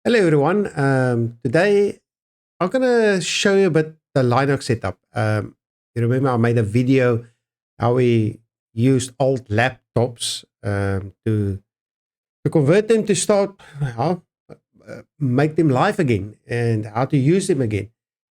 Hello everyone. Today I'm gonna show you a bit the Linux setup. You remember I made a video how we used old laptops to convert them to start how make them live again and how to use them again.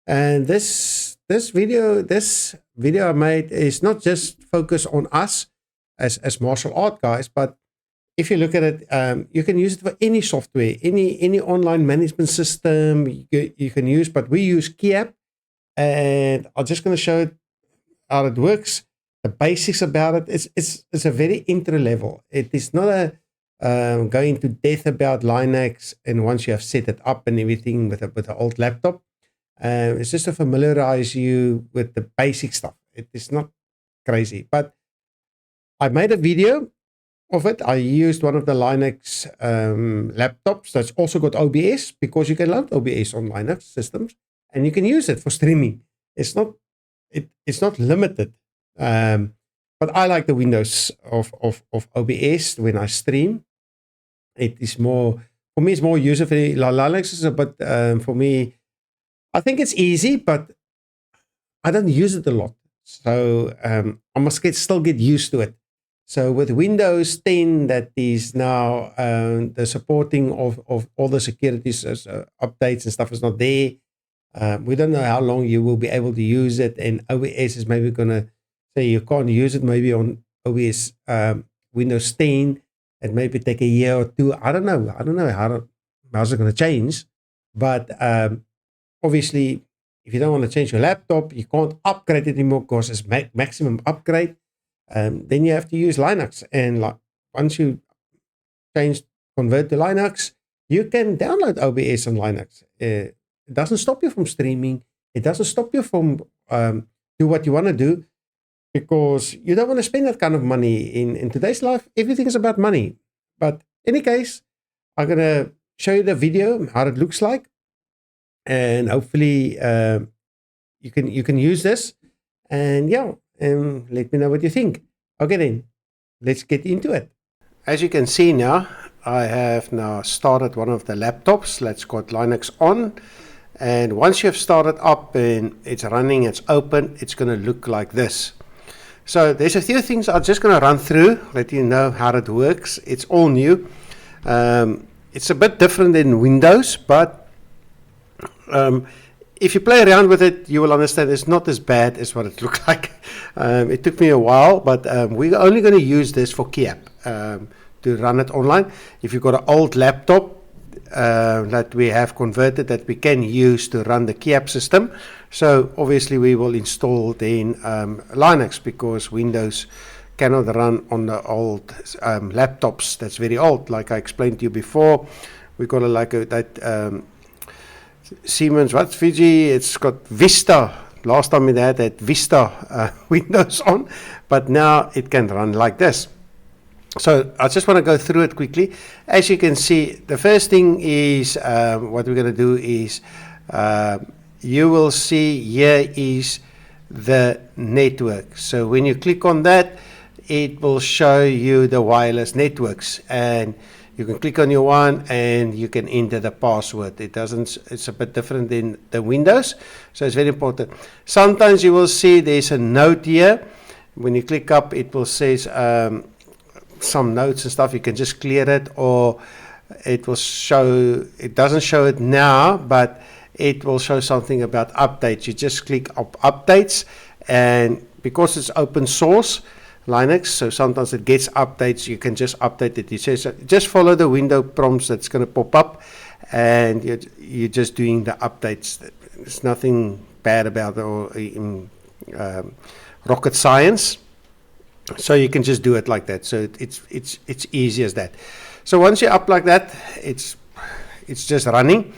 And this video I made is not just focused on us as martial art guys, but if you look at it, you can use it for any software, any online management system you can use. But we use KeyApp, and I'm just going to show it how it works, the basics about it. It's a very intro level. It is not a going to depth about Linux, and once you have set it up and everything with an old laptop, it's just to familiarize you with the basic stuff. It is not crazy, but I made a video of it. I used one of the Linux laptops that's also got OBS, because you can load OBS on Linux systems and you can use it for streaming. It's not limited. But I like the Windows of OBS when I stream. It is more, for me, it's more user friendly. Linux is a bit, for me, I think it's easy, but I don't use it a lot. So I must still get used to it. So with Windows 10, that is now the supporting of all the securities updates and stuff is not there. We don't know how long you will be able to use it, and OBS is maybe going to say you can't use it maybe on OS Windows 10. It maybe take a year or two. I don't know how's it going to change. But obviously, if you don't want to change your laptop, you can't upgrade it anymore because it's maximum upgrade. Then you have to use Linux, and once you convert to Linux, you can download OBS on Linux. It doesn't stop you from streaming. It doesn't stop you from do what you want to do, because you don't want to spend that kind of money in today's life. Everything is about money. But in any case, I'm gonna show you the video how it looks like, and hopefully you can use this. And yeah. Let me know what you think. Okay then, let's get into it. As you can see now, I have now started one of the laptops. Let's got Linux on. And once you have started up and it's running, it's open, it's going to look like this. So there's a few things I'm just going to run through, let you know how it works. It's all new. It's a bit different than Windows, but if you play around with it, you will understand it's not as bad as what it looked like. It took me a while, but we're only going to use this for KeyApp to run it online. If you've got an old laptop that we have converted that we can use to run the KeyApp system, so obviously we will install then Linux, because Windows cannot run on the old laptops that's very old. Like I explained to you before, we got that Siemens, Fiji, it's got Vista. Last time it had that Vista Windows on, but now it can run like this. So I just want to go through it quickly. As you can see, the first thing is what we're going to do is you will see here is the network. So when you click on that, it will show you the wireless networks, and you can click on your one and you can enter the password. It's a bit different than the Windows, so it's very important. Sometimes you will see there's a note here. When you click up, it will say some notes and stuff. You can just clear it, or it will show, it doesn't show it now, but it will show something about updates. You just click up updates, and because it's open source Linux, so sometimes it gets updates, you can just update it. It says just follow the window prompts that's going to pop up, and you're just doing the updates. There's nothing bad about it or rocket science, so you can just do it like that. So it's easy as that. So once you're up like that, it's just running.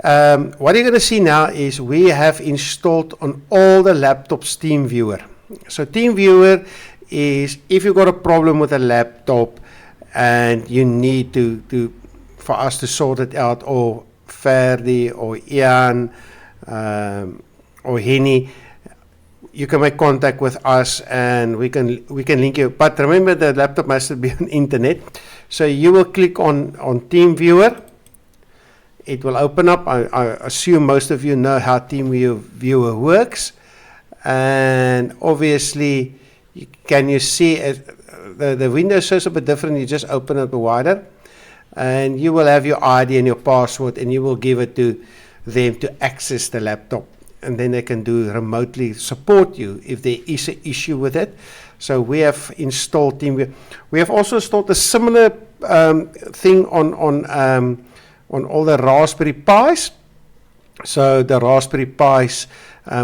What you're going to see now is we have installed on all the laptops TeamViewer. So TeamViewer is if you've got a problem with a laptop and you need for us to sort it out, or Ferdi or Ian or Henny, you can make contact with us and we can link you. But remember, the laptop must be on internet. So you will click on TeamViewer. It will open up. I assume most of you know how TeamViewer works. And obviously, can you see the window shows a bit different. You just open it wider. And you will have your ID and your password, and you will give it to them to access the laptop. And then they can remotely support you if there is an issue with it. So we have installed TeamViewer. We have also installed a similar thing on all the Raspberry Pis. So the Raspberry Pis,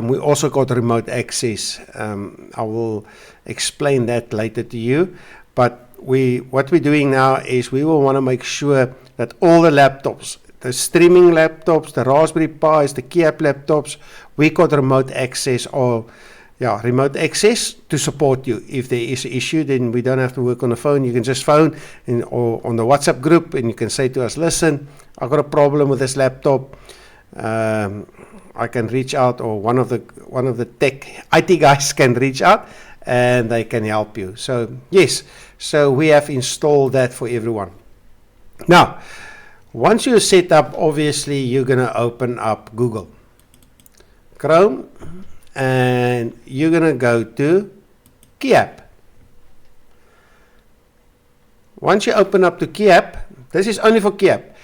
we also got remote access. I will explain that later to you. But what we're doing now is we will want to make sure that all the laptops, the streaming laptops, the Raspberry Pis, the Kiap laptops, we got remote access remote access to support you. If there is an issue, then we don't have to work on the phone. You can just phone or on the WhatsApp group, and you can say to us, listen, I've got a problem with this laptop. I can reach out, or one of the tech IT guys can reach out, and they can help you. So yes, so we have installed that for everyone. Now, once you set up, obviously you're going to open up Google Chrome, and you're going to go to Kiap. Once you open up to Kiap, this is only for Kiap.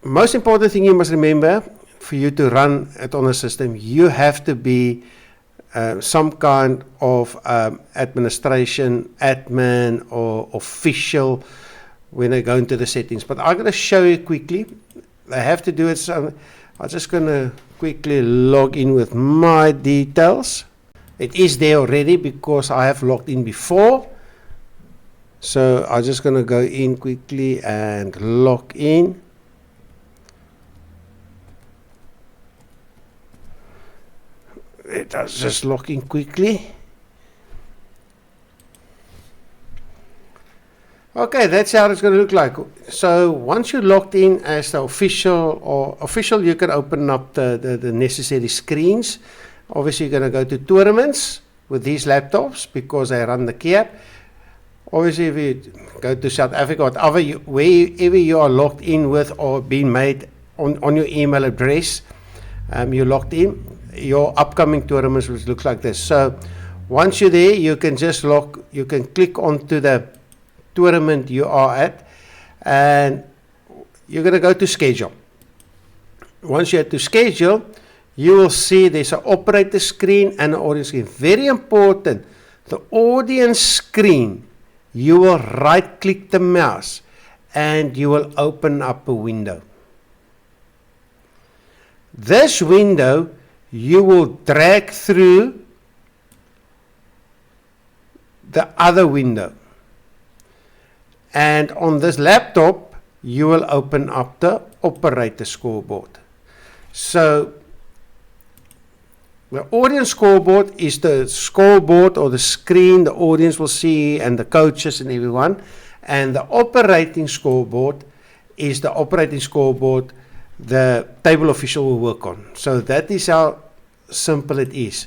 Most important thing you must remember, for you to run it on a system, you have to be some kind of administration, admin, or official when I go into the settings. But I'm going to show you quickly. I have to do it. So I'm just going to quickly log in with my details. It is there already because I have logged in before. So I'm just going to go in quickly and log in. It does just log in quickly. Okay, that's how it's going to look like. So once you're logged in as the official, you can open up the necessary screens. Obviously, you're going to go to tournaments with these laptops because they run the Kiap. Obviously, if you go to South Africa, wherever you are logged in with or being made on your email address, you're logged in, your upcoming tournaments will look like this. So once you're there, you can just you can click onto the tournament you are at, and you're going to go to schedule. Once you have to schedule, you will see there's an operator screen and an audience screen. Very important, the audience screen, you will right click the mouse and you will open up a window. This window you will drag through the other window. And on this laptop, you will open up the operator scoreboard. So the audience scoreboard is the scoreboard or the screen the audience will see and the coaches and everyone. And the operating scoreboard is the operating scoreboard the table official will work on. So that is how simple it is.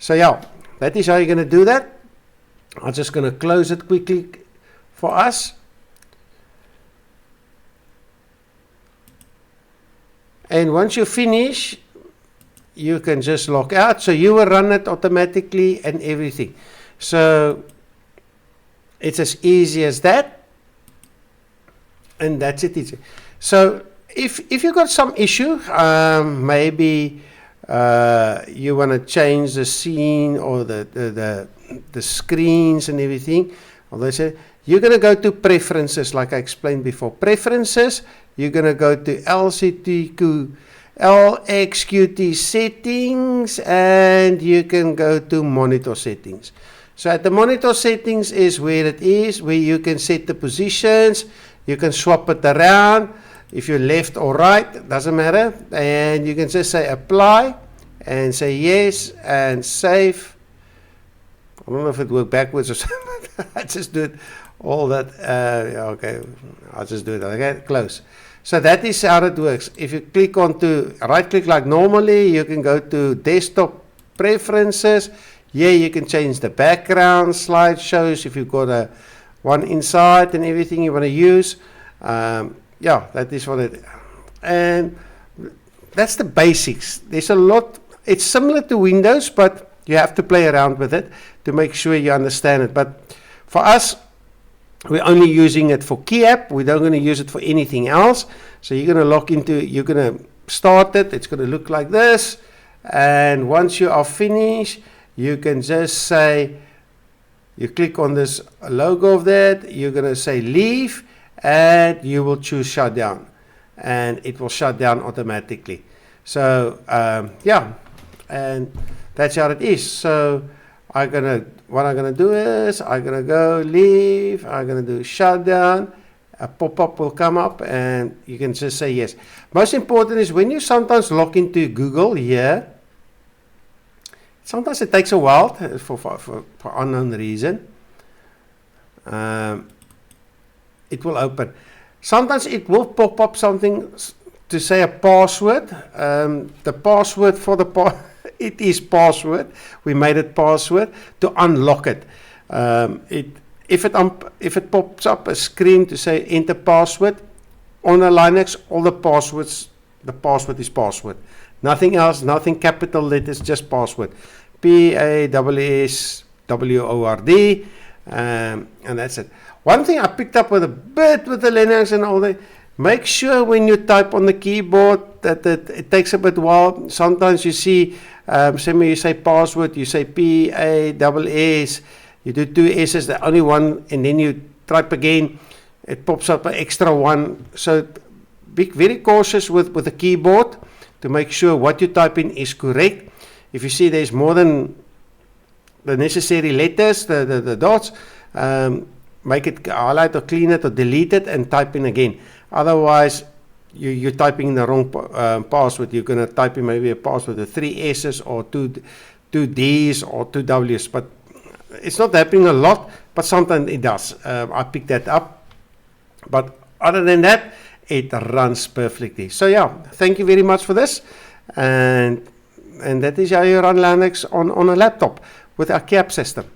So yeah, that is how you're going to do that. I'm just going to close it quickly for us. And once you finish, you can just log out. So you will run it automatically and everything. So it's as easy as that. And that's it. So if you got some issue, maybe you want to change the scene or the screens and everything, you're going to go to preferences, like I explained before. Preferences, you're going to go to LXQT settings, and you can go to monitor settings. So at the monitor settings is where it is, where you can set the positions, you can swap it around. If you're left or right, it doesn't matter. And you can just say apply and say yes and save. I don't know if it worked backwards or something. I just do it all that. Okay, I'll just do it. Okay, close. So that is how it works. If you click onto right click like normally, you can go to desktop preferences. Here you can change the background slideshows if you've got one inside and everything you want to use. Yeah, that is what it. And that's the basics. There's a lot. It's similar to Windows, but you have to play around with it to make sure you understand it. But for us, we're only using it for key app. We're not going to use it for anything else. So you're going to log into, you're going to start it. It's going to look like this. And once you are finished, you can just say, you click on this logo of that. You're going to say leave, and you will choose shutdown. And it will shut down automatically. So, yeah, and that's how it is. So what I'm gonna do is I'm gonna go leave. I'm gonna do shutdown. A pop-up will come up, and you can just say yes. Most important is when you sometimes log into Google here. Sometimes it takes a while for unknown reason. It will open. Sometimes it will pop up something to say a password. The password for the it is password. We made it password to unlock it. If it pops up a screen to say enter password on a Linux, all the password is password. Nothing else, nothing capital letters, just password. PASSWORD, and that's it. One thing I picked up with the Linux and all that, make sure when you type on the keyboard that it takes a bit while. Sometimes you see, you say password, you say PASS, you do two S's, the only one, and then you type again, it pops up an extra one. So be very cautious with the keyboard to make sure what you type in is correct. If you see there's more than the necessary letters, the dots, make it highlight or clean it or delete it and type in again. Otherwise, you're typing the wrong password. You're going to type in maybe a password with 3 S's or two D's or 2 W's. But it's not happening a lot, but sometimes it does. I picked that up. But other than that, it runs perfectly. So yeah, thank you very much for this. And that is how you run Linux on a laptop with our KEAP system.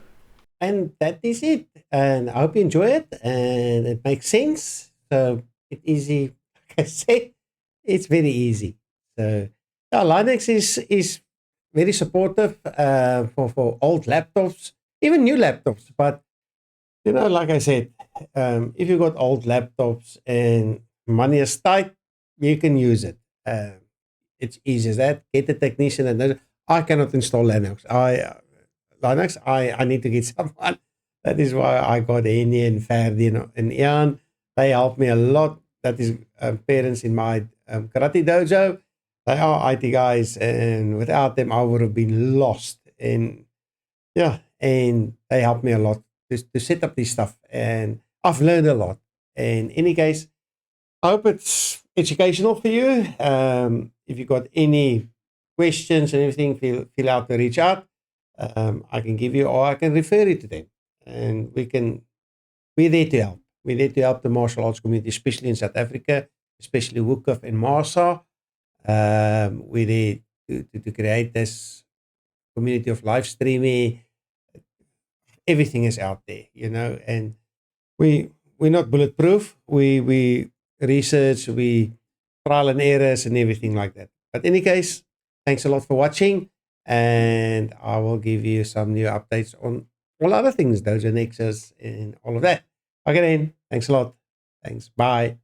And that is it. And I hope you enjoy it and it makes sense. So it's easy. Like I said, it's very easy. So yeah, Linux is very supportive for old laptops, even new laptops. But like I said, if you've got old laptops and money is tight, you can use it. It's easy as that. Get a technician and knows. I cannot install Linux. I need to get someone. That is why I got Henny and Ferdi and Ian. They help me a lot. That is parents in my karate dojo. They are IT guys, and without them, I would have been lost. And yeah, and they helped me a lot to set up this stuff. And I've learned a lot. In any case, I hope it's educational for you. If you've got any questions and everything, feel out to reach out. I can give you, or I can refer you to them, and we're there to help. We're there to help the martial arts community, especially in South Africa, especially Wukuf and Marsa. We're there to create this community of live streaming. Everything is out there, and we're not bulletproof. We research, we trial and errors and everything like that. But in any case, thanks a lot for watching, and I will give you some new updates on all other things, Dojo Nexus and all of that. Okay then, thanks a lot. Thanks. Bye.